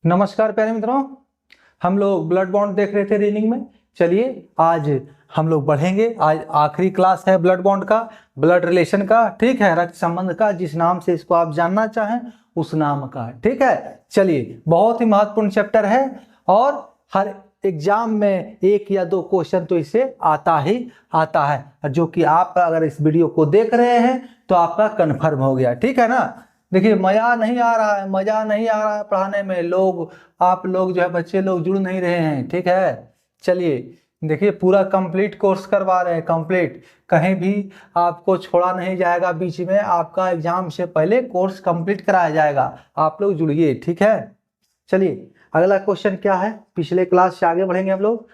नमस्कार प्यारे मित्रों, हम लोग ब्लड बॉन्ड देख रहे थे रीडिंग में। चलिए आज हम लोग बढ़ेंगे। आज आखिरी क्लास है ब्लड बॉन्ड का, ब्लड रिलेशन का, ठीक है, रक्त संबंध का, जिस नाम से इसको आप जानना चाहें उस नाम का, ठीक है। चलिए, बहुत ही महत्वपूर्ण चैप्टर है और हर एग्जाम में 1 या 2 क्वेश्चन तो इससे आता ही आता है, जो कि आप अगर इस वीडियो को देख रहे हैं तो आपका कन्फर्म हो गया, ठीक है ना। देखिए, मजा नहीं आ रहा है, मजा नहीं आ रहा है पढ़ाने में। आप लोग जो है, बच्चे लोग जुड़ नहीं रहे हैं, ठीक है। चलिए देखिए, पूरा कंप्लीट कोर्स करवा रहे हैं, कंप्लीट, कहीं भी आपको छोड़ा नहीं जाएगा बीच में। आपका एग्जाम से पहले कोर्स कंप्लीट कराया जाएगा, आप लोग जुड़िए, ठीक है। चलिए अगला क्वेश्चन क्या है, पिछले क्लास से आगे बढ़ेंगे हम लोग।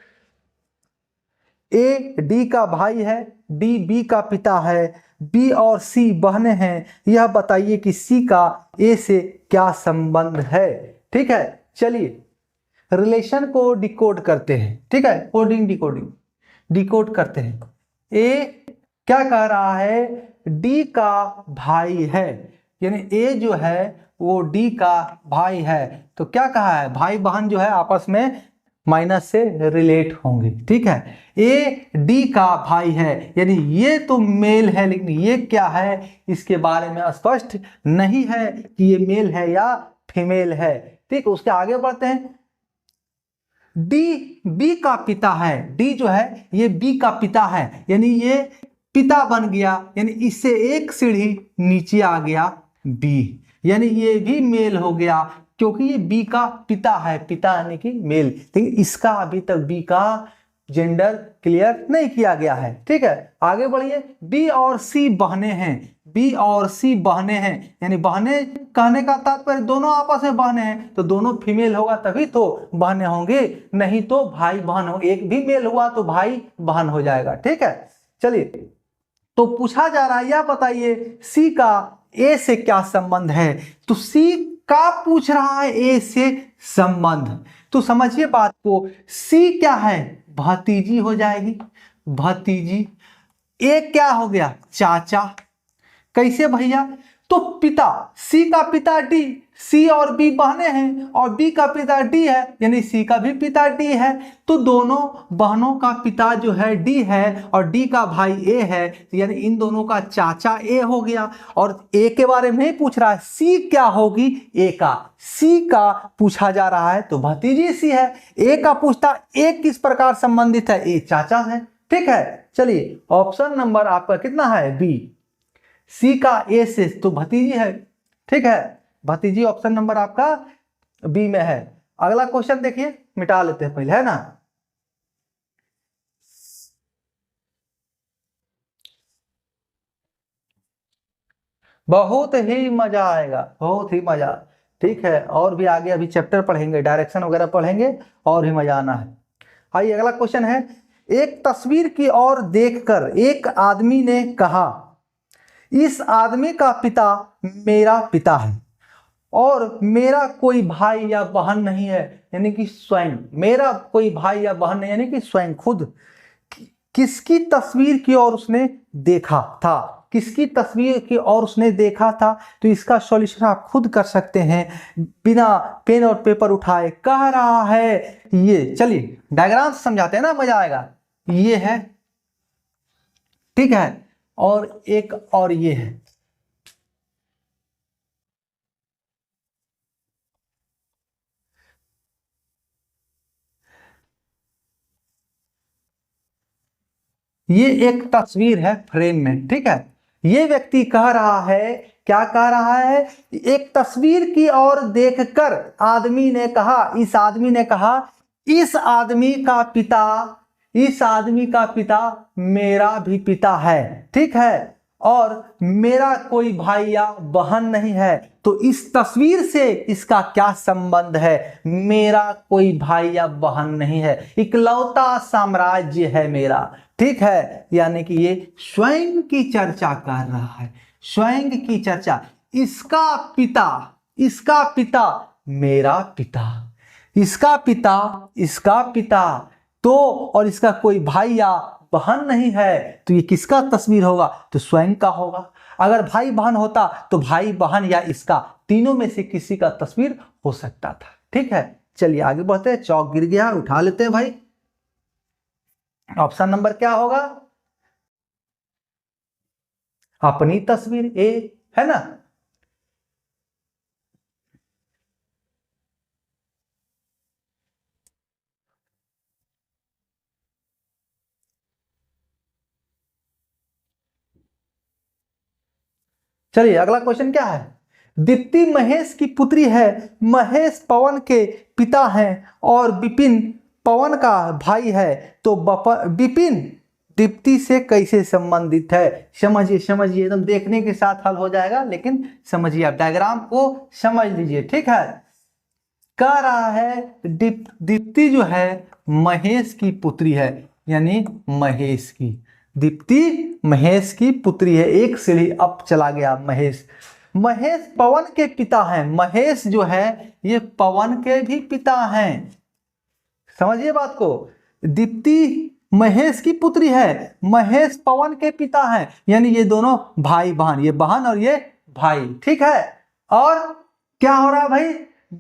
ए डी का भाई है, डी बी का पिता है, बी और सी बहनें हैं। यह बताइए कि सी का ए से क्या संबंध है, ठीक है। चलिए रिलेशन को डिकोड करते हैं, ठीक है, कोडिंग डिकोडिंग डिकोड करते हैं। ए क्या कह रहा है, डी का भाई है, यानी ए जो है वो डी का भाई है। तो क्या कहा है, भाई बहन जो है आपस में माइनस से रिलेट होंगे, ठीक है। ए डी का भाई है, यानी ये तो मेल है, लेकिन ये क्या है इसके बारे में स्पष्ट नहीं है कि ये मेल है या फीमेल है, ठीक। उसके आगे बढ़ते हैं। डी बी का पिता है, डी जो है ये बी का पिता है, यानी ये पिता बन गया, यानी इससे एक सीढ़ी नीचे आ गया बी, यानी ये भी मेल हो गया क्योंकि ये बी का पिता है, पिता यानी कि मेल। लेकिन इसका अभी तक बी का जेंडर क्लियर नहीं किया गया है, ठीक है। आगे बढ़िए। बी और सी बहने हैं, बी और सी बहने हैं, यानी बहने कहने का तात्पर्य दोनों आपस में बहने हैं, तो दोनों फीमेल होगा तभी तो बहने होंगे, नहीं तो भाई बहन हो। एक भी मेल हुआ तो भाई बहन हो जाएगा, ठीक है। चलिए, तो पूछा जा रहा है, यह बताइए सी का ए से क्या संबंध है। तो सी का पूछ रहा है ए से संबंध, तो समझिए बात को। सी क्या है, भतीजी हो जाएगी, भतीजी। ए क्या हो गया, चाचा। कैसे भैया, तो पिता, सी का पिता डी, सी और बी बहने हैं और बी का पिता डी है, यानी सी का भी पिता डी है, तो दोनों बहनों का पिता जो है डी है और डी का भाई ए है, यानी इन दोनों का चाचा ए हो गया। और ए के बारे में नहीं पूछ रहा है, सी क्या होगी, ए का, सी का पूछा जा रहा है तो भतीजी सी है। ए का पूछता ए किस प्रकार संबंधित है, ए चाचा है, ठीक है। चलिए ऑप्शन नंबर आपका कितना है, बी। सी का ए से तो भतीजी है, ठीक है, भतीजी ऑप्शन नंबर आपका बी में है। अगला क्वेश्चन देखिए, मिटा लेते हैं पहले, है ना। बहुत ही मजा आएगा, बहुत ही मजा, ठीक है। और भी आगे अभी चैप्टर पढ़ेंगे, डायरेक्शन वगैरह पढ़ेंगे, और भी मजा आना है। आइए अगला क्वेश्चन है। एक तस्वीर की ओर देखकर एक आदमी ने कहा, इस आदमी का पिता मेरा पिता है और मेरा कोई भाई या बहन नहीं है, यानी कि स्वयं, मेरा कोई भाई या बहन नहीं, यानी कि स्वयं खुद। किसकी तस्वीर की ओर उसने देखा था, किसकी तस्वीर की ओर उसने देखा था। तो इसका सॉल्यूशन आप खुद कर सकते हैं बिना पेन और पेपर उठाए। कह रहा है ये, चलिए डायग्राम से समझाते हैं ना, मजा आएगा। ये है, ठीक है, और एक और ये है, ये एक तस्वीर है फ्रेम में, ठीक है। ये व्यक्ति कह रहा है, क्या कह रहा है, एक तस्वीर की ओर देखकर आदमी ने कहा, इस आदमी ने कहा, इस आदमी का पिता, इस आदमी का पिता मेरा भी पिता है, ठीक है, और मेरा कोई भाई या बहन नहीं है। तो इस तस्वीर से इसका क्या संबंध है, मेरा कोई भाई या बहन नहीं है, इकलौता साम्राज्य है मेरा, ठीक है। यानी कि ये स्वयं की चर्चा कर रहा है, स्वयं की चर्चा। इसका पिता, इसका पिता मेरा पिता, इसका पिता, इसका पिता, तो और इसका कोई भाई या बहन नहीं है, तो ये किसका तस्वीर होगा, तो स्वयं का होगा। अगर भाई बहन होता तो भाई बहन या इसका, तीनों में से किसी का तस्वीर हो सकता था, ठीक है, चलिए आगे बढ़ते हैं। चौक गिर गया, उठा लेते हैं भाई। ऑप्शन नंबर क्या होगा? अपनी तस्वीर, ए, है ना। चलिए अगला क्वेश्चन क्या है? दीप्ति महेश की पुत्री है, महेश पवन के पिता हैं और विपिन पवन का भाई है, तो विपिन दीप्ति से कैसे संबंधित है? समझिए समझिए, एकदम देखने के साथ हल हो जाएगा, लेकिन समझिए, आप डायग्राम को समझ लीजिए। ठीक है, कह रहा है दीप्ति जो है महेश की पुत्री है, यानी महेश की, दीप्ति महेश की पुत्री है। एक सीढ़ी अप चला गया महेश। महेश पवन के पिता हैं, महेश जो है ये पवन के भी पिता हैं। समझिए बात को, दीप्ति महेश की पुत्री है, महेश पवन के पिता हैं, यानी ये दोनों भाई बहन, ये बहन और ये भाई। ठीक है, और क्या हो रहा है भाई?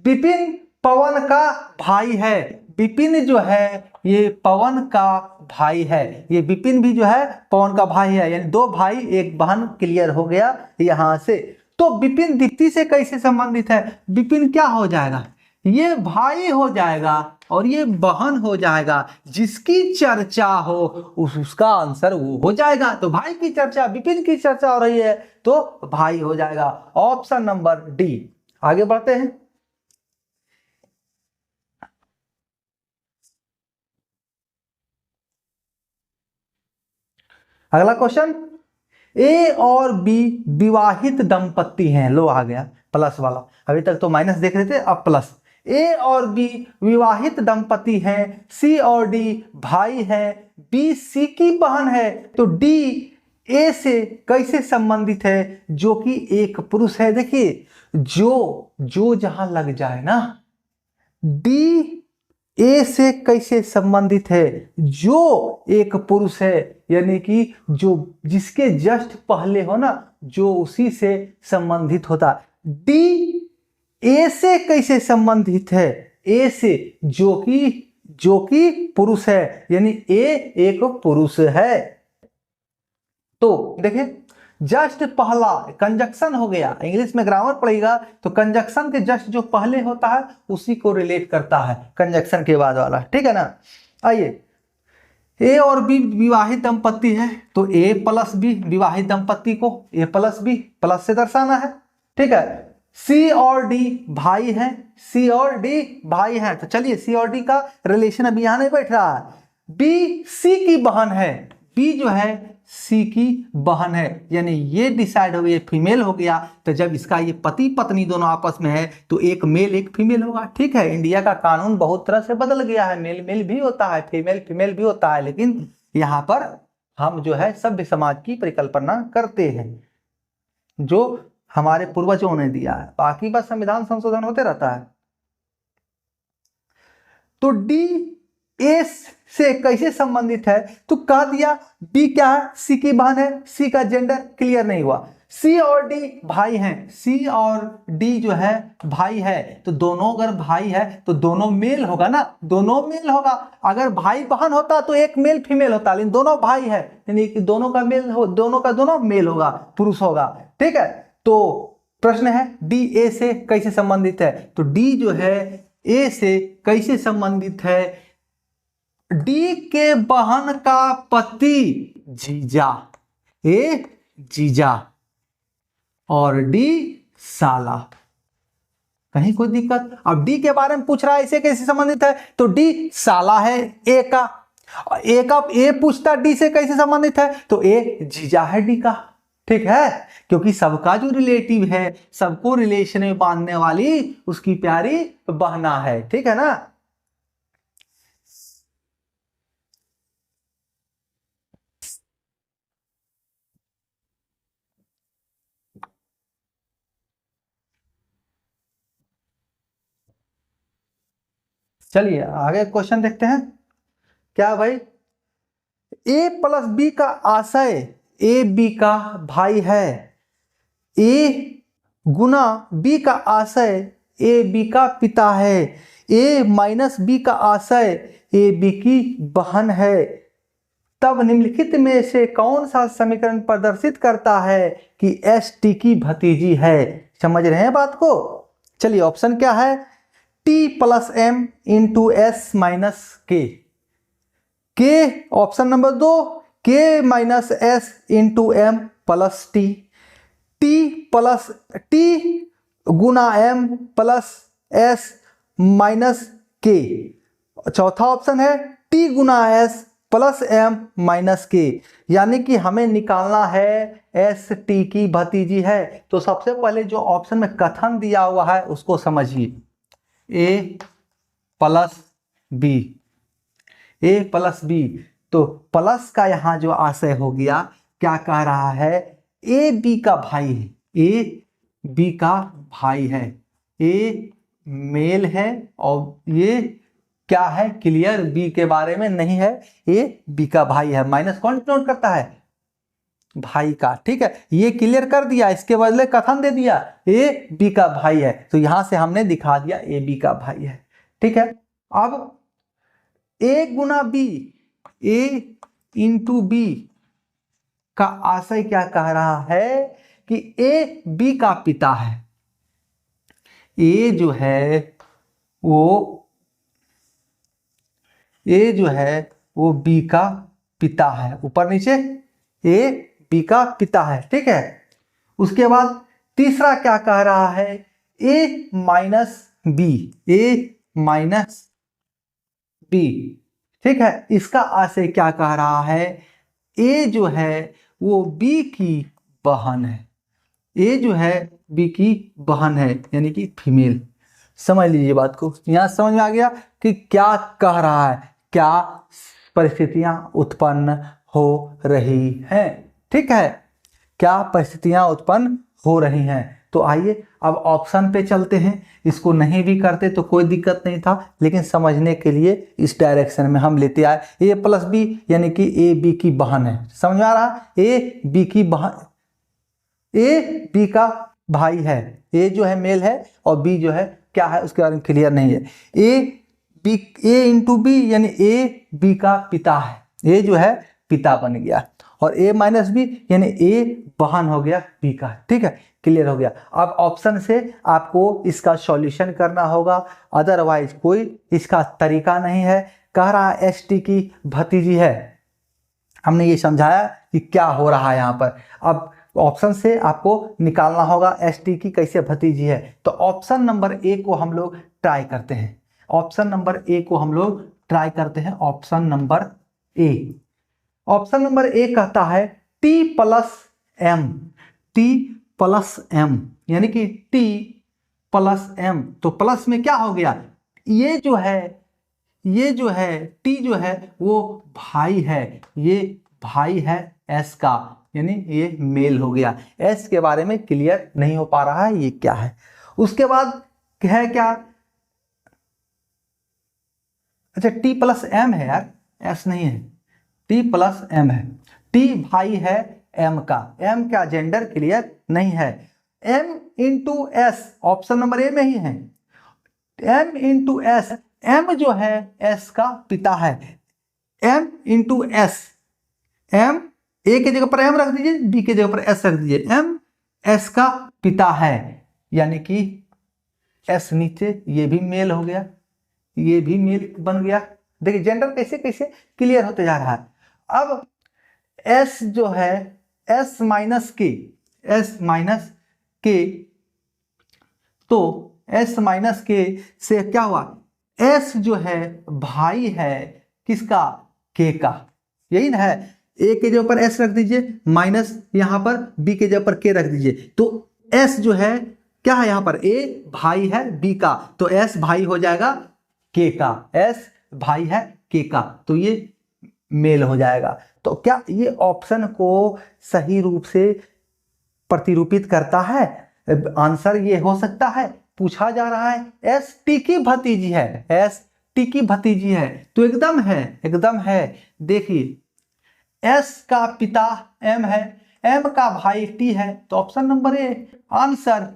विपिन पवन का भाई है, विपिन जो है ये पवन का भाई है, ये विपिन भी जो है पवन का भाई है, यानी दो भाई एक बहन, क्लियर हो गया यहां से। तो विपिन दीप्ति से कैसे संबंधित है? विपिन क्या हो जाएगा? ये भाई हो जाएगा और ये बहन हो जाएगा। जिसकी चर्चा हो उसका आंसर वो हो जाएगा। तो भाई की चर्चा, विपिन की चर्चा हो रही है तो भाई हो जाएगा। Option number D. आगे बढ़ते हैं। अगला क्वेश्चन, ए और बी विवाहित दंपत्ति हैं। लो आ गया प्लस वाला, अभी तक तो माइनस देख रहे थे, अब प्लस। ए और बी विवाहित दंपति हैं, सी और डी भाई है, बी सी की बहन है, तो डी ए से कैसे संबंधित है, जो कि एक पुरुष है। देखिए, जो जहां लग जाए ना, डी ए से कैसे संबंधित है? जो एक पुरुष है, यानी कि जो जिसके जस्ट पहले हो ना, जो उसी से संबंधित होता। डी ए से कैसे संबंधित है? ए से, जो कि पुरुष है, यानी ए एक पुरुष है। तो देखिए, जस्ट पहला कंजक्शन हो गया। इंग्लिश में ग्रामर पढ़ेगा तो कंजक्शन के जस्ट जो पहले होता है उसी को रिलेट करता है कंजक्शन के बाद वाला। ठीक है ना। आइए, ए और बी विवाहित दंपत्ति है, तो ए प्लस बी विवाहित दंपत्ति को ए प्लस बी प्लस से दर्शाना है। ठीक है, सी और डी भाई हैं, सी और डी भाई हैं, तो चलिए सी और डी का रिलेशन अभी यहां नहीं बैठ रहा है। बी सी की बहन है, बी जो है सी की बहन है, यानी ये डिसाइड हो गया, फीमेल हो गया। तो जब इसका ये पति पत्नी दोनों आपस में है तो एक मेल एक फीमेल होगा। ठीक है, इंडिया का कानून बहुत तरह से बदल गया है, मेल मेल भी होता है, फीमेल फीमेल भी होता है, लेकिन यहाँ पर हम जो है सभ्य समाज की परिकल्पना करते हैं जो हमारे पूर्वजों ने दिया है। बाकी बस संविधान संशोधन होते रहता है। तो डी ए से कैसे संबंधित है? तो कह दिया बी क्या है? सी की बहन है, सी का जेंडर क्लियर नहीं हुआ। सी और डी भाई हैं, सी और डी जो है भाई है, तो दोनों अगर भाई है तो दोनों मेल होगा ना, दोनों मेल होगा। अगर भाई बहन होता तो एक मेल फीमेल होता, लेकिन दोनों भाई है, यानी कि दोनों का मेल हो, दोनों का दोनों मेल होगा, पुरुष होगा। ठीक है, तो प्रश्न है डी ए से कैसे संबंधित है? तो डी जो है ए से कैसे संबंधित है? डी के बहन का पति जीजा, ए जीजा और डी साला। कहीं कोई दिक्कत? अब डी के बारे में पूछ रहा है, इसे कैसे संबंधित है? तो डी साला है ए का, ए पूछता डी से कैसे संबंधित है, तो ए जीजा है डी का। ठीक है, क्योंकि सबका जो रिलेटिव है, सबको रिलेशन में बांधने वाली उसकी प्यारी बहना है। ठीक है ना। चलिए आगे क्वेश्चन देखते हैं। क्या भाई? ए प्लस बी का आशय ए बी का भाई है, ए गुना बी का आशय ए बी का पिता है। ए माइनस बी का आशय ए बी की बहन है। तब निम्नलिखित में से कौन सा समीकरण प्रदर्शित करता है कि एस टी की भतीजी है? समझ रहे हैं बात को? चलिए ऑप्शन क्या है? T plus M into S minus K. Option number 2 K minus S into M plus T. T plus T गुना M plus S minus K. चौथा ऑप्शन है टी गुना S plus M minus K. यानी कि हमें निकालना है S T की भतीजी है। तो सबसे पहले जो ऑप्शन में कथन दिया हुआ है उसको समझिए, ए प्लस बी, ए प्लस बी। तो प्लस का यहां जो आशय हो गया, क्या कह रहा है? ए बी का भाई है, ए बी का भाई है, ए मेल है और ये क्या है? क्लियर, बी के बारे में नहीं है, ए बी का भाई है। माइनस कौन डिनोट करता है? भाई का। ठीक है, ये क्लियर कर दिया, इसके बदले कथन दे दिया ए बी का भाई है। तो यहां से हमने दिखा दिया ए बी का भाई है। ठीक है, अब ए गुना बी, ए इंटू बी का आशय क्या कह रहा है कि ए बी का पिता है। ए जो है वो बी का पिता है। ऊपर नीचे ए बी का पिता है। ठीक है, उसके बाद तीसरा क्या कह रहा है? ए माइनस बी, ए माइनस बी। ठीक है, इसका आशय क्या कह रहा है? ए जो है वो बी की बहन है। ए जो है बी की बहन है, यानी कि फीमेल। समझ लीजिए बात को। यहां समझ में आ गया कि क्या कह रहा है, क्या परिस्थितियां उत्पन्न हो रही हैं। ठीक है, क्या परिस्थितियां उत्पन्न हो रही हैं। तो आइए अब ऑप्शन पे चलते हैं। इसको नहीं भी करते तो कोई दिक्कत नहीं था, लेकिन समझने के लिए इस डायरेक्शन में हम लेते आए। ए प्लस बी यानी कि ए बी की बहन है। समझ में आ रहा? ए बी की बहन, ए बी का भाई है। ए जो है मेल है और बी जो है क्या है उसके बारे में क्लियर नहीं है। ए इंटू बी यानी ए बी का पिता है। ए जो है पिता बन गया और ए माइनस बी यानी ए बहन हो गया बी का। ठीक है, क्लियर हो गया। अब ऑप्शन से आपको इसका सॉल्यूशन करना होगा, अदरवाइज कोई इसका तरीका नहीं है। कह रहा है एस टी की भतीजी है। हमने ये समझाया कि क्या हो रहा है यहाँ पर। अब ऑप्शन से आपको निकालना होगा एस टी की कैसे भतीजी है। तो ऑप्शन नंबर ए को हम लोग ट्राई करते हैं। ऑप्शन नंबर ए को हम लोग ट्राई करते हैं। Option number A, option number A कहता है T plus M, T plus M यानी कि टी प्लस एम। तो प्लस में क्या हो गया? ये जो है टी जो है वो भाई है, ये भाई है एस का, यानी ये मेल हो गया। एस के बारे में क्लियर नहीं हो पा रहा है ये क्या है। उसके बाद है क्या? अच्छा, टी प्लस एम है यार, एस नहीं है, टी प्लस एम है। टी भाई है एम का, एम का जेंडर क्लियर नहीं है। M into S option number A में ही है। एम इंटू एस, एम जो है एस का पिता है। M into S, M A के जगह पर एम रख दीजिए, बी के जगह पर एस रख दीजिए। एम एस का पिता है, यानी कि एस नीचे, ये भी मेल हो गया, ये भी मेल बन गया। देखिए जेंडर कैसे कैसे क्लियर होते जा रहा है। अब एस जो है एस माइनस के, एस माइनस के, तो एस माइनस के से क्या हुआ? एस जो है भाई है किसका? के का, यही ना है। ए के जगह पर एस रख दीजिए, माइनस यहां पर बी के जगह पर के रख दीजिए। तो एस जो है क्या है? यहां पर ए भाई है बी का, तो एस भाई हो जाएगा के का, एस भाई है के का, तो ये मेल हो जाएगा। तो क्या ये ऑप्शन को सही रूप से प्रतिरूपित करता है? आंसर ये हो सकता है। पूछा जा रहा है एस टी की भतीजी है, एस टी की भतीजी है, तो एकदम है, एकदम है। देखिए एस का पिता एम है, एम का भाई टी है, तो option number A answer.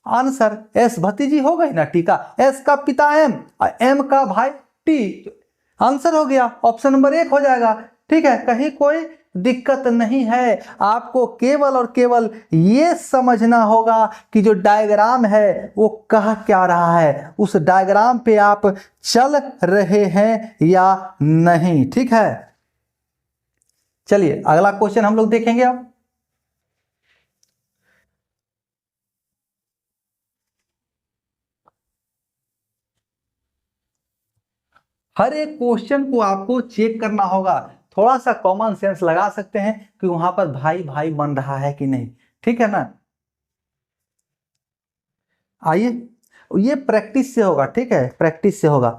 Answer S भतीजी हो गई ना, टी का एस का पिता एम, एम का भाई टी, आंसर हो गया, ऑप्शन नंबर 1 हो जाएगा। ठीक है, कहीं कोई दिक्कत नहीं है। आपको केवल और केवल ये समझना होगा कि जो डायग्राम है वो कह क्या रहा है, उस डायग्राम पे आप चल रहे हैं या नहीं। ठीक है, चलिए अगला क्वेश्चन हम लोग देखेंगे अब। हर एक क्वेश्चन को आपको चेक करना होगा, थोड़ा सा कॉमन सेंस लगा सकते हैं कि वहां पर भाई भाई बन रहा है कि नहीं। ठीक है ना, आइए, ये प्रैक्टिस से होगा। ठीक है, प्रैक्टिस से होगा।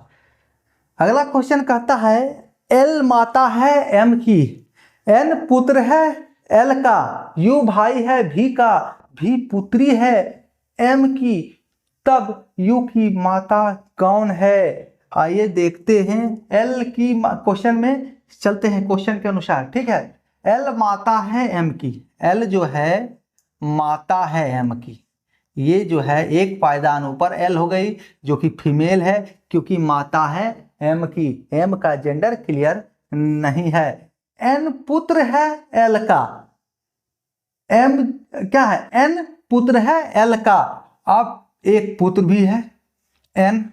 अगला क्वेश्चन कहता है एल माता है एम की, एन पुत्र है एल का, यू भाई है भी का, भी पुत्री है एम की, तब यू की माता कौन है। आइए देखते हैं एल की, क्वेश्चन में चलते हैं क्वेश्चन के अनुसार। ठीक है, एल माता है एम की, एल जो है माता है एम की, ये जो है एक पायदान ऊपर एल हो गई जो कि फीमेल है क्योंकि माता है एम की, एम का जेंडर क्लियर नहीं है। एन पुत्र है एल का, एम क्या है, एन पुत्र है एल का, अब एक पुत्र भी है एन।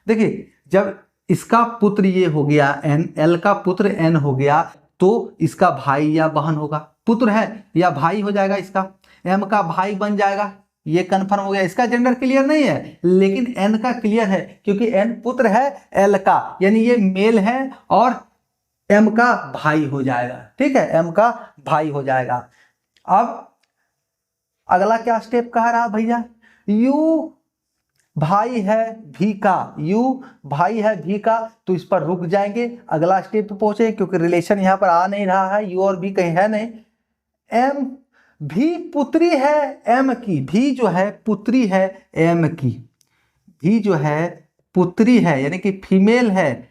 देखिए जब इसका पुत्र ये हो गया एन, एल का पुत्र एन हो गया तो इसका भाई या बहन होगा, पुत्र है या भाई हो जाएगा, इसका एम का भाई बन जाएगा, ये कंफर्म हो गया। इसका जेंडर क्लियर नहीं है लेकिन एन का क्लियर है क्योंकि एन पुत्र है एल का, यानी ये मेल है और एम का भाई हो जाएगा। ठीक है, एम का भाई हो जाएगा। अब अगला क्या स्टेप कह रहा भैया, यू भाई है भी का, यू भाई है भी का, तो इस पर रुक जाएंगे, अगला स्टेप पे पहुंचे क्योंकि रिलेशन यहां पर आ नहीं रहा है, यू और भी कहीं है नहीं। एम भी पुत्री है एम की, भी जो है पुत्री है एम की, भी जो है पुत्री है यानी कि फीमेल है,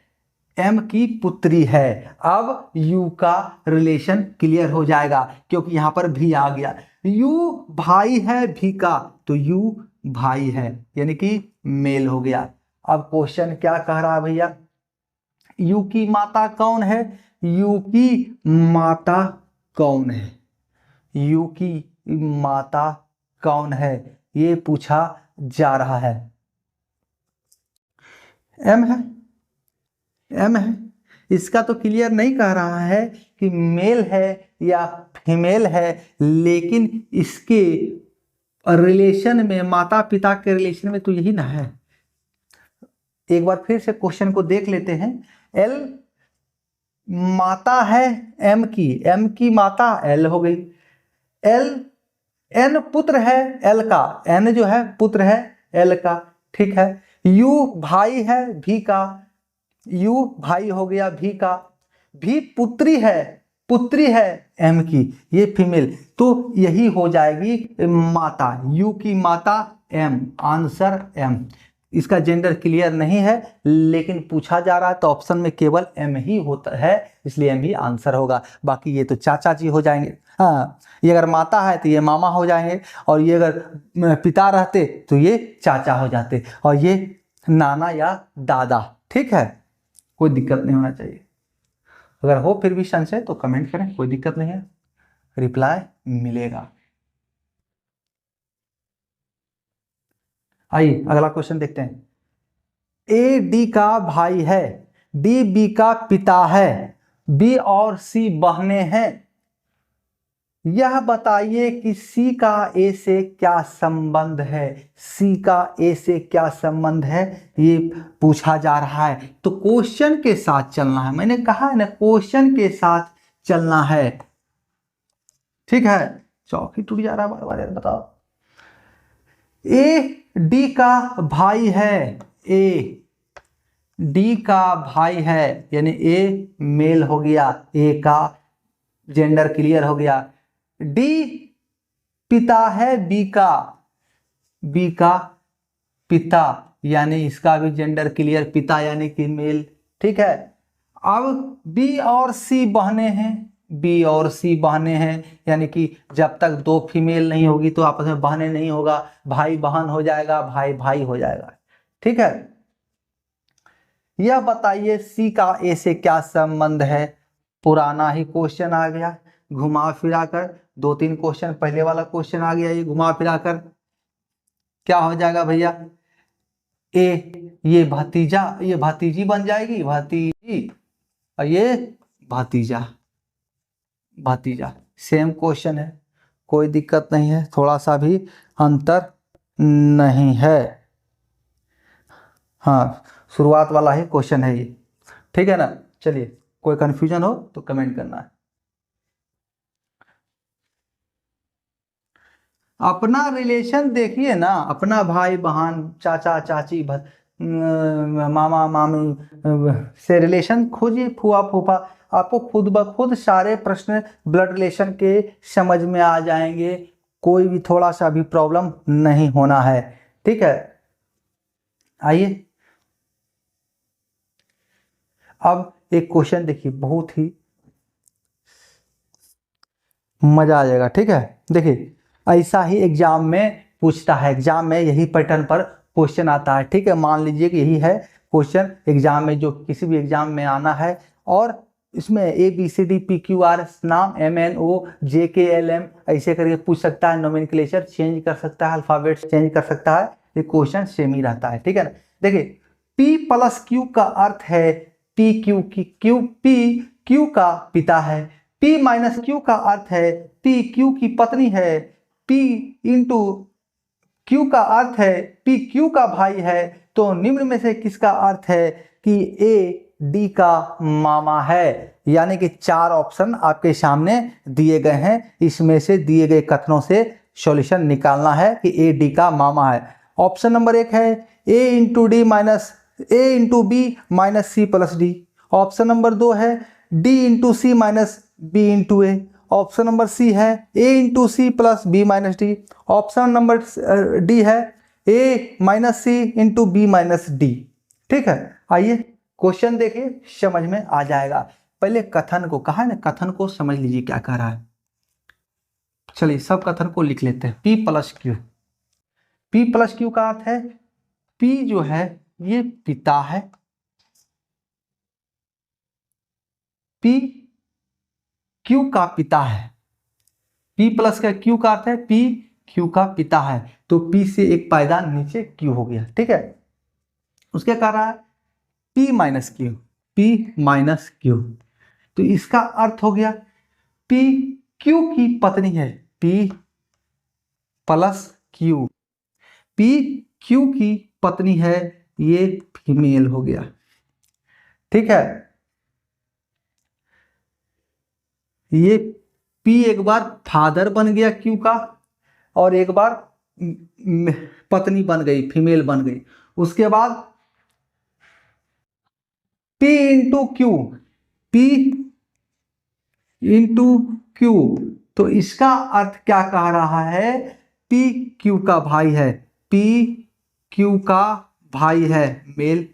एम की पुत्री है। अब यू का रिलेशन क्लियर हो जाएगा क्योंकि यहां पर भी आ गया, यू भाई है भी का तो यू भाई है यानी कि मेल हो गया। अब क्वेश्चन क्या कह रहा है भैया, यू की माता कौन है, यू की माता कौन है, यू की माता कौन है ये पूछा जा रहा है। एम है, एम है, इसका तो क्लियर नहीं कह रहा है कि मेल है या फीमेल है, लेकिन इसके रिलेशन में, माता पिता के रिलेशन में तो यही ना है। एक बार फिर से क्वेश्चन को देख लेते हैं। एल माता है एम की माता एल हो गई, एल एन पुत्र है एल का, एन जो है पुत्र है एल का। ठीक है, यू भाई है भी का, यू भाई हो गया भी का, भी पुत्री है एम की, ये फीमेल, तो यही हो जाएगी माता, यू की माता एम, आंसर एम। इसका जेंडर क्लियर नहीं है लेकिन पूछा जा रहा है तो ऑप्शन में केवल एम ही होता है, इसलिए एम ही आंसर होगा। बाकी ये तो चाचा जी हो जाएंगे। हाँ, ये अगर माता है तो ये मामा हो जाएंगे, और ये अगर पिता रहते तो ये चाचा हो जाते, और ये नाना या दादा। ठीक है, कोई दिक्कत नहीं होना चाहिए। अगर हो फिर भी संशय तो कमेंट करें, कोई दिक्कत नहीं है, रिप्लाई मिलेगा। आइए अगला क्वेश्चन देखते हैं। ए डी का भाई है, डी बी का पिता है, बी और सी बहनें हैं, यह बताइए कि सी का ए से क्या संबंध है, सी का ए से क्या संबंध है ये पूछा जा रहा है। तो क्वेश्चन के साथ चलना है, मैंने कहा है ना क्वेश्चन के साथ चलना है। ठीक है, चौक ही टूट जा रहा है बार बार यार, बताओ। ए डी का भाई है, ए डी का भाई है यानी ए मेल हो गया, ए का जेंडर क्लियर हो गया। डी पिता है बी का, बी का पिता यानी इसका भी जेंडर क्लियर, पिता यानी कि मेल। ठीक है, अब बी और सी बहनें हैं, बी और सी बहनें हैं, यानी कि जब तक दो फीमेल नहीं होगी तो आपस में बहनें नहीं होगा, भाई बहन हो जाएगा, भाई भाई हो जाएगा। ठीक है, यह बताइए सी का ए से क्या संबंध है। पुराना ही क्वेश्चन आ गया, घुमा फिरा कर 2-3 क्वेश्चन पहले वाला क्वेश्चन आ गया, ये घुमा फिरा कर क्या हो जाएगा भैया, ए ये भतीजा, ये भतीजी बन जाएगी, भतीजी, और ये भतीजा, भतीजा। सेम क्वेश्चन है, कोई दिक्कत नहीं है, थोड़ा सा भी अंतर नहीं है। हाँ, शुरुआत वाला ही क्वेश्चन है ये, ठीक है ना। चलिए, कोई कंफ्यूजन हो तो कमेंट करना है। अपना रिलेशन देखिए ना, अपना भाई बहन, चाचा चाची, मामा मामी से रिलेशन खोजिए, फुआ फूफा, आपको खुद ब खुद सारे प्रश्न ब्लड रिलेशन के समझ में आ जाएंगे, कोई भी थोड़ा सा भी प्रॉब्लम नहीं होना है। ठीक है, आइए अब एक क्वेश्चन देखिए, बहुत ही मजा आ जाएगा। ठीक है, देखिए ऐसा ही एग्जाम में पूछता है, एग्जाम में यही पैटर्न पर क्वेश्चन आता है। ठीक है, मान लीजिए कि यही है क्वेश्चन एग्जाम में, जो किसी भी एग्जाम में आना है, और इसमें ABCD PQR नाम MNO JK LM ऐसे करके पूछ सकता है, नोमेनक्लेचर चेंज कर सकता है, अल्फाबेट चेंज कर सकता है, ये क्वेश्चन सेम ही रहता है। ठीक है ना, देखिए P+Q का अर्थ है PQ की, P का पिता है, P-Q का अर्थ है PQ की पत्नी है, P इंटू Q का अर्थ है PQ का भाई है। तो निम्न में से किसका अर्थ है कि AD का मामा है। यानी कि 4 ऑप्शन आपके सामने दिए गए हैं, इसमें से दिए गए कथनों से सॉल्यूशन निकालना है कि AD का मामा है। ऑप्शन नंबर 1 है A into B minus C+D। Option number 2 है D into C minus B into A। Option number C है A into C plus B minus D. Option number D है A minus C into B minus D. ठीक है, आइए question देखिए, समझ में आ जाएगा। पहले कथन को, कहा है ना, कथन को समझ लीजिए क्या कह रहा है। चलिए सब कथन को लिख लेते हैं। P+Q, P+Q का अर्थ है P जो है ये पिता है, P Q का पिता है, P प्लस का Q का अर्थ है P Q का पिता है, तो P से एक पायदान नीचे Q हो गया। ठीक है, उसके कह रहा है P माइनस Q, तो इसका अर्थ हो गया P Q की पत्नी है, P plus Q, P Q की पत्नी है, ये फीमेल हो गया। ठीक है, ये P एक बार फादर बन गया Q का, और एक बार पत्नी बन गई, फीमेल बन गई। उसके बाद P into Q, P into Q, तो इसका अर्थ क्या कह रहा है, P Q का भाई है, P Q का भाई है, मेल।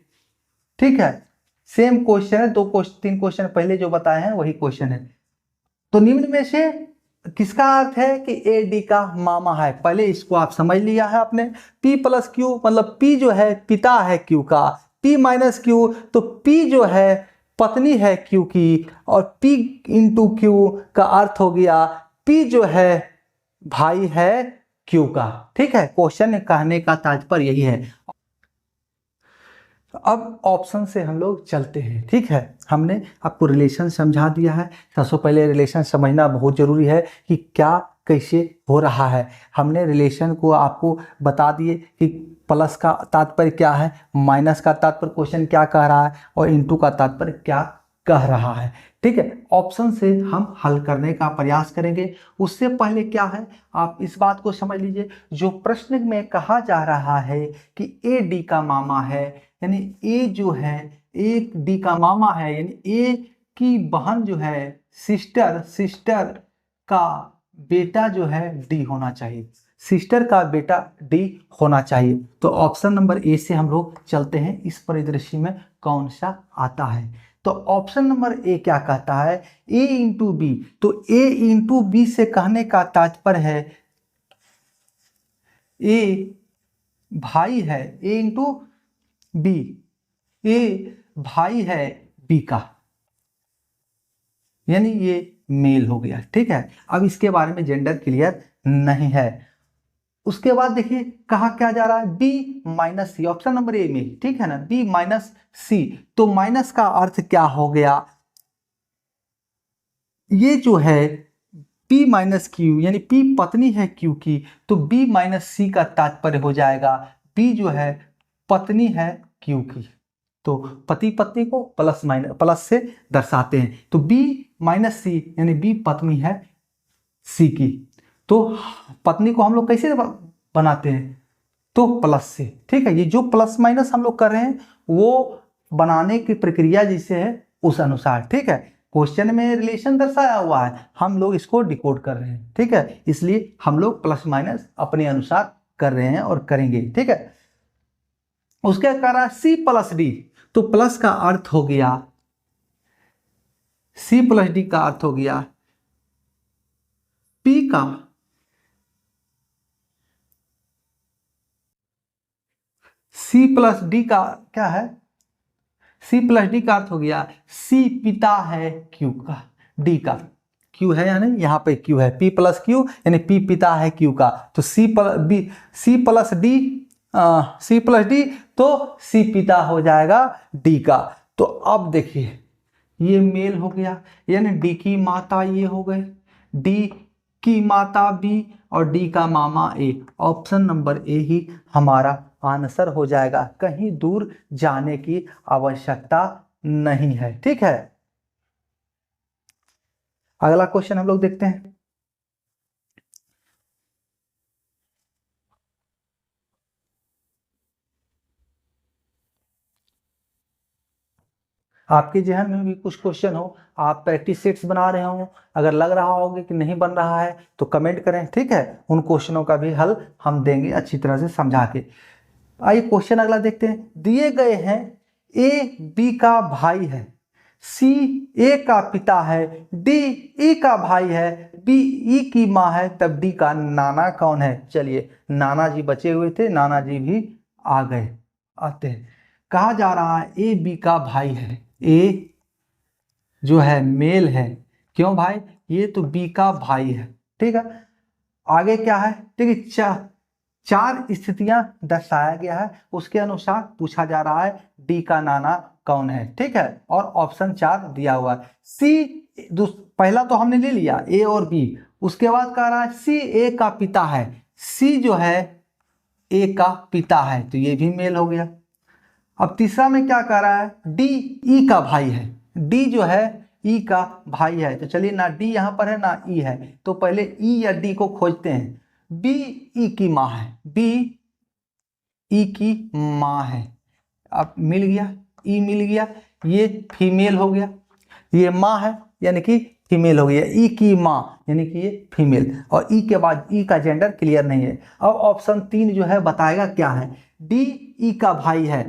ठीक है, सेम क्वेश्चन है, 3 क्वेश्चन पहले जो बताए हैं वही क्वेश्चन है। तो निम्न में से किसका अर्थ है कि AD का मामा है। पहले इसको आप समझ लिया है आपने। P+Q मतलब P जो है पिता है Q का, P माइनस Q तो P जो है पत्नी है Q की, और P इंटू Q का अर्थ हो गया P जो है भाई है Q का। ठीक है, क्वेश्चन कहने का तात्पर्य यही है। अब ऑप्शन से हम लोग चलते हैं। ठीक है, हमने आपको रिलेशन समझा दिया है। सबसे पहले रिलेशन समझना बहुत ज़रूरी है कि क्या कैसे हो रहा है। हमने रिलेशन को आपको बता दिए कि प्लस का तात्पर्य क्या है, माइनस का तात्पर्य क्वेश्चन क्या कह रहा है, और इंटू का तात्पर्य क्या कह रहा है। ठीक है, ऑप्शन से हम हल करने का प्रयास करेंगे। उससे पहले क्या है, आप इस बात को समझ लीजिए, जो प्रश्न में कहा जा रहा है कि AD का मामा है, यानी A जो है एक D का मामा है, यानी A की बहन जो है सिस्टर का बेटा जो है D होना चाहिए, सिस्टर का बेटा D होना चाहिए। तो ऑप्शन नंबर A से हम लोग चलते हैं, इस परिदृश्य में कौन सा आता है। तो ऑप्शन नंबर ए क्या कहता है, ए इंटू बी। तो ए इंटू बी से कहने का तात्पर्य है ए भाई है ए इंटू बी, ए भाई है बी का, यानी ये मेल हो गया। ठीक है, अब इसके बारे में जेंडर क्लियर नहीं है। उसके बाद देखिए कहा क्या जा रहा है, B minus C, option number A में, ठीक है ना, बी माइनस सी। तो माइनस का अर्थ क्या हो गया, ये जो है P माइनस क्यू, यानी P पत्नी है Q की, तो B माइनस सी का तात्पर्य हो जाएगा B जो है पत्नी है Q की। तो पति पत्नी को प्लस माइनस प्लस से दर्शाते हैं, तो B माइनस सी यानी B पत्नी है C की। तो पत्नी को हम लोग कैसे बनाते हैं, तो प्लस से। ठीक है, ये जो प्लस माइनस हम लोग कर रहे हैं वो बनाने की प्रक्रिया जिसे है उस अनुसार। ठीक है, क्वेश्चन में रिलेशन दर्शाया हुआ है, हम लोग इसको डिकोड कर रहे हैं। ठीक है, इसलिए हम लोग प्लस माइनस अपने अनुसार कर रहे हैं और करेंगे। ठीक है, उसके कारण सी प्लस डी, तो प्लस का अर्थ हो गया, सी प्लस डी का अर्थ हो गया पी का सी प्लस डी का क्या है, सी प्लस डी का अर्थ हो गया सी पिता है क्यू का, डी का, क्यू है यानी यहाँ पे क्यू है, पी प्लस क्यू यानी पी पिता है क्यू का। तो C plus D, C plus D, तो सी पिता हो जाएगा डी का। तो अब देखिए ये मेल हो गया, यानी डी की माता ये हो गए, डी की माता बी और डी का मामा ए। ऑप्शन नंबर ए ही हमारा आंसर हो जाएगा, कहीं दूर जाने की आवश्यकता नहीं है। ठीक है, अगला क्वेश्चन हम लोग देखते हैं। आपके जहन में भी कुछ क्वेश्चन हो, आप प्रैक्टिस सेट्स बना रहे हो, अगर लग रहा होगा कि नहीं बन रहा है तो कमेंट करें। ठीक है, उन क्वेश्चनों का भी हल हम देंगे अच्छी तरह से समझा के। आइए क्वेश्चन अगला देखते हैं। दिए गए हैं ए बी का भाई है, सी ए का पिता है, डी ई का भाई है, बी ई की माँ है, तब डी का नाना कौन है। चलिए, नाना जी बचे हुए थे, नाना जी भी आ गए, आते हैं। कहा जा रहा है ए बी का भाई है, ए जो है मेल है, क्यों भाई, ये तो बी का भाई है। ठीक है, आगे क्या है, ठीक है, चार स्थितियां दर्शाया गया है, उसके अनुसार पूछा जा रहा है डी का नाना कौन है। ठीक है, और ऑप्शन 4 दिया हुआ है। सी पहला तो हमने ले लिया ए और बी, उसके बाद कह रहा है सी ए का पिता है, सी जो है ए का पिता है, तो ये भी मेल हो गया। अब तीसरा में क्या कह रहा है, डी ई का भाई है, डी जो है ई का भाई है, तो चलिए ना डी यहाँ पर है ना ई है, तो पहले ई या डी को खोजते हैं। बी ई की माँ है, बी ई की माँ है, अब मिल गया, ई मिल गया, ये फीमेल हो गया, ये माँ है यानी कि फीमेल हो गया, ई की माँ यानी कि ये फीमेल, और ई के बाद ई का जेंडर क्लियर नहीं है। अब ऑप्शन 3 जो है बताएगा क्या है, डी ई का भाई है,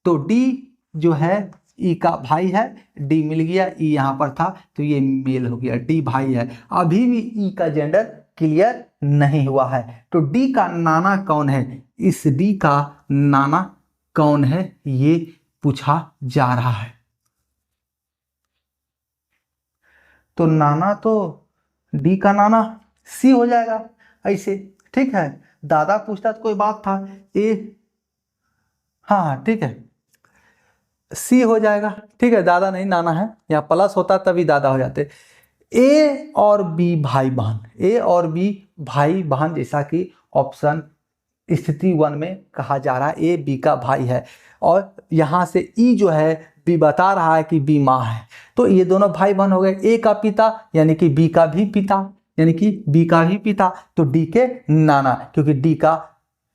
तो डी जो है ई का भाई है, डी मिल गया, ई यहाँ पर था तो ये मेल हो गया, डी भाई है। अभी भी ई का जेंडर क्लियर नहीं हुआ है, तो डी का नाना कौन है, इस डी का नाना कौन है ये पूछा जा रहा है। तो नाना तो डी का नाना सी हो जाएगा ऐसे। ठीक है, दादा पूछता तो कोई बात था, ए, हाँ ठीक है, सी हो जाएगा। ठीक है, दादा नहीं नाना है, यहाँ प्लस होता तभी दादा हो जाते। ए और बी भाई बहन, ए और बी भाई बहन, जैसा कि ऑप्शन स्थिति 1 में कहा जा रहा है ए बी का भाई है, और यहाँ से ई जो है बी बता रहा है कि बी माँ है, तो ये दोनों भाई बहन हो गए। ए का पिता यानी कि बी का भी पिता, यानी कि बी का भी पिता, तो डी के नाना, क्योंकि डी का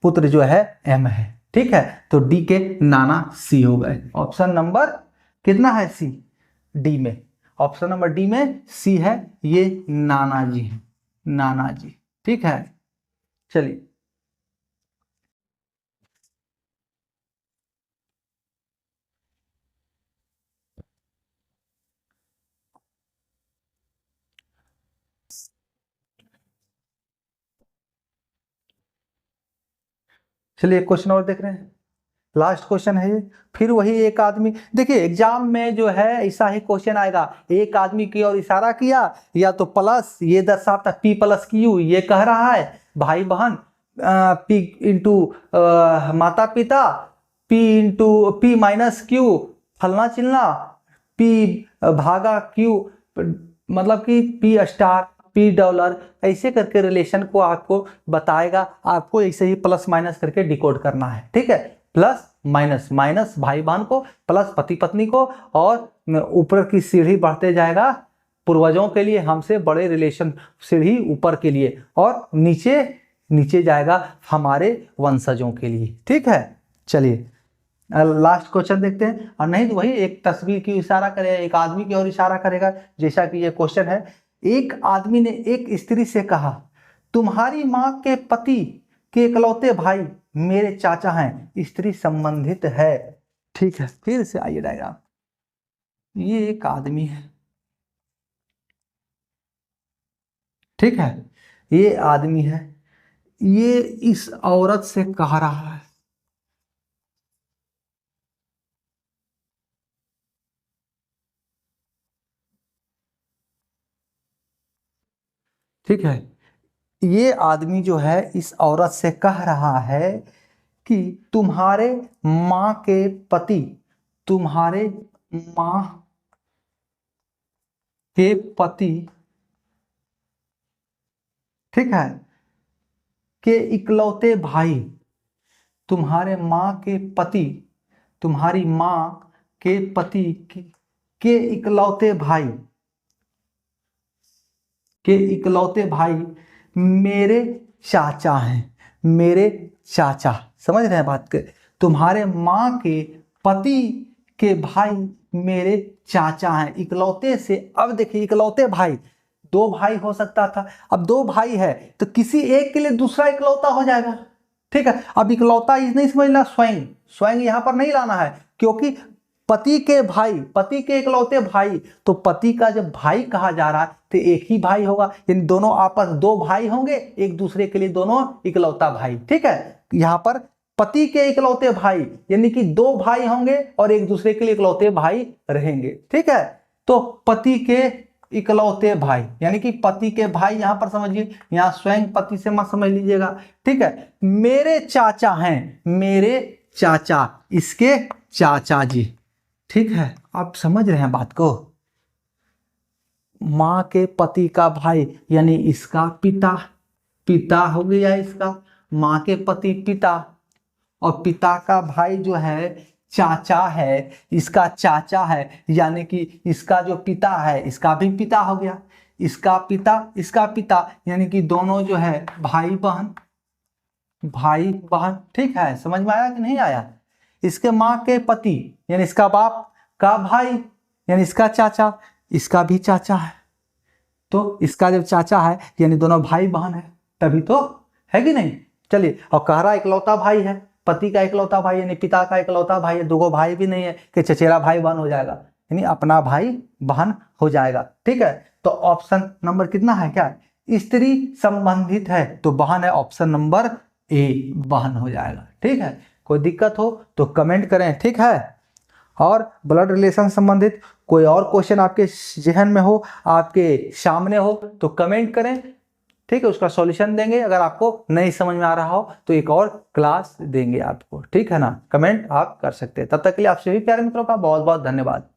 पुत्र जो है एम है। ठीक है, तो डी के नाना सी हो गए। ऑप्शन नंबर कितना है, सी, डी में, ऑप्शन नंबर डी में सी है, ये नाना जी है, नाना जी। ठीक है, चलिए चलिए एक क्वेश्चन और देख रहे हैं, लास्ट क्वेश्चन है ये। फिर वही एक आदमी, देखिए एग्जाम में जो है ऐसा ही क्वेश्चन आएगा, एक आदमी की ओर इशारा किया, या तो प्लस ये दर्शाता P + Q, ये कह रहा है भाई बहन, P इंटू माता पिता, P इंटू P - Q फलना चिलना, P भागा Q, मतलब कि P*, $, ऐसे करके रिलेशन को आपको बताएगा। आपको ऐसे ही प्लस माइनस करके डिकोड करना है, ठीक है। प्लस माइनस, माइनस भाई बहन को, प्लस पति पत्नी को, और ऊपर की सीढ़ी बढ़ते जाएगा पूर्वजों के लिए, हमसे बड़े रिलेशन सीढ़ी ऊपर के लिए, और नीचे नीचे जाएगा हमारे वंशजों के लिए, ठीक है। चलिए लास्ट क्वेश्चन देखते हैं। और नहीं तो वही एक तस्वीर की इशारा करेगा, एक आदमी की ओर इशारा करेगा, जैसा कि ये क्वेश्चन है। एक आदमी ने एक स्त्री से कहा, तुम्हारी माँ के पति के इकलौते भाई मेरे चाचा हैं। स्त्री संबंधित है, ठीक है। फिर से आइए डायग्राम, ये एक आदमी है, ठीक है, ये आदमी है, ये इस औरत से कह रहा है, ठीक है। ये आदमी जो है इस औरत से कह रहा है कि तुम्हारे माँ के पति, तुम्हारे माँ के पति, ठीक है, के इकलौते भाई, तुम्हारे माँ के पति, तुम्हारी माँ के पति के इकलौते भाई, के इकलौते भाई मेरे चाचा हैं। मेरे चाचा, समझ रहे हैं बात के, तुम्हारे माँ के पति के भाई मेरे चाचा हैं। इकलौते से, अब देखिए इकलौते भाई, दो भाई हो सकता था, अब दो भाई है तो किसी एक के लिए दूसरा इकलौता हो जाएगा, ठीक है। अब इकलौता नहीं समझना, स्वयं, स्वयं यहां पर नहीं लाना है, क्योंकि पति के भाई, पति के इकलौते भाई, तो पति का जब भाई कहा जा रहा है तो एक ही भाई होगा, यानी दोनों आपस, दो भाई होंगे एक दूसरे के लिए, दोनों इकलौता भाई, ठीक है। यहाँ पर पति के इकलौते भाई यानी कि दो भाई होंगे और एक दूसरे के लिए इकलौते भाई रहेंगे, ठीक है। तो पति के इकलौते भाई यानी कि पति के भाई, यहां पर समझिए, यहां स्वयं पति से मत समझ लीजिएगा, ठीक है। मेरे चाचा हैं, मेरे चाचा, इसके चाचा जी, ठीक है। आप समझ रहे हैं बात को, माँ के पति का भाई यानी इसका पिता, पिता हो गया इसका, माँ के पति पिता, और पिता का भाई जो है चाचा है, इसका चाचा है, यानी कि इसका जो पिता है इसका भी पिता हो गया, इसका पिता, इसका पिता, यानी कि दोनों जो है भाई बहन, भाई बहन, ठीक है। समझ में आया कि नहीं आया। इसके माँ के पति यानी इसका बाप का भाई यानी इसका चाचा, इसका भी चाचा है, तो इसका जब चाचा है यानी दोनों भाई बहन है, तभी तो, है कि नहीं। चलिए, और कह रहा इकलौता भाई है, पति का इकलौता भाई यानी पिता का इकलौता भाई है, दो भाई भी नहीं है कि चचेरा भाई बहन हो जाएगा, यानी अपना भाई बहन हो जाएगा, ठीक है। तो ऑप्शन नंबर कितना है, क्या स्त्री संबंधित है, तो बहन है, ऑप्शन नंबर ए बहन हो जाएगा, ठीक है। कोई दिक्कत हो तो कमेंट करें, ठीक है। और ब्लड रिलेशन संबंधित कोई और क्वेश्चन आपके जहन में हो, आपके सामने हो, तो कमेंट करें, ठीक है। उसका सॉल्यूशन देंगे। अगर आपको नहीं समझ में आ रहा हो तो एक और क्लास देंगे आपको, ठीक है ना। कमेंट आप कर सकते हैं। तब तक के लिए आप सभी प्यारे मित्रों का बहुत बहुत धन्यवाद।